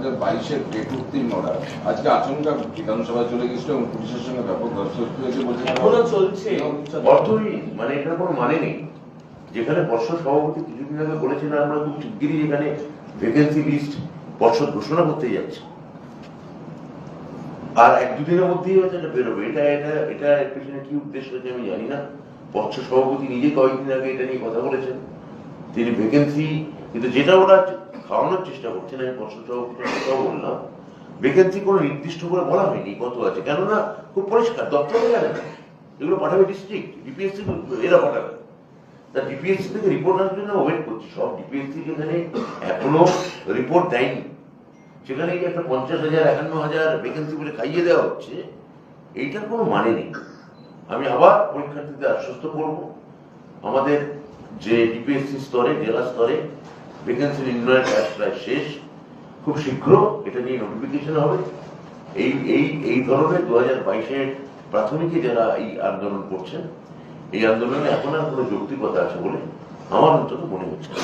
2022-এর date উত্তীর্ণ ওরা আজকে আচমকা বিধানসভায় চলে গেছিল এবং পুলিশের সঙ্গে ব্যাপক ধস্তাধস্তি হয়েছে বলছে এখনো চলছে। অর্থহীন, মানে এটার কোনো মানে নেই। যেখানে পর্ষদ সভাপতি কিছুদিন আগে বলেছেন আমরা খুব শিগগিরই যেখানে ভ্যাকেন্সি লিস্ট পর্ষদ ঘোষণা করতে যাচ্ছে, আর এক দুদিনের মধ্যেই হয়তো এটা বেরোবে। এটা এটা এটা এর পেছনে কি উদ্দেশ্য আছে আমি জানি না। পর্ষদ সভাপতি নিজে কয়েকদিন আগে এটা নিয়ে কথা বলেছেন, তিনি ভ্যাকেন্সি, কিন্তু যেটা ওরা খাওয়ানোর চেষ্টা করছেন, আমি পর্ষদ সভাপতির কথাও বললাম, ভ্যাকেন্সি কোনো নির্দিষ্ট করে বলা হয়নি কত আছে, কেননা খুব পরিষ্কার দপ্তরে যাবে না, এগুলো পাঠাবে ডিস্ট্রিক্ট ডিপিএসসি, এরা পাঠাবে। তা ডিপিএসসি থেকে রিপোর্ট আসার জন্য ওয়েট করছি। সব ডিপিএসসি যেখানে এখনো রিপোর্ট দেয়নি, সেখানে যে একটা 50,000 51,000 ভ্যাকেন্সি বলে খাইয়ে দেওয়া হচ্ছে, এইটার কোনো মানে নেই। আমি আবার পরীক্ষার্থীদের আশ্বস্ত করব, আমাদের যে ডিপিএসসি স্তরে, জেলা স্তরে ভ্যাকেন্সি নির্ণয়ের কাজ প্রায় শেষ। খুব শীঘ্র এটা নিয়ে নোটিফিকেশন হবে। এই ধরনের 2022-এর প্রাথমিকে যারা এই আন্দোলন করছেন, এই আন্দোলনে এখন আর কোনো যৌক্তিকতা আছে বলে আমার অন্তত মনে হচ্ছে না।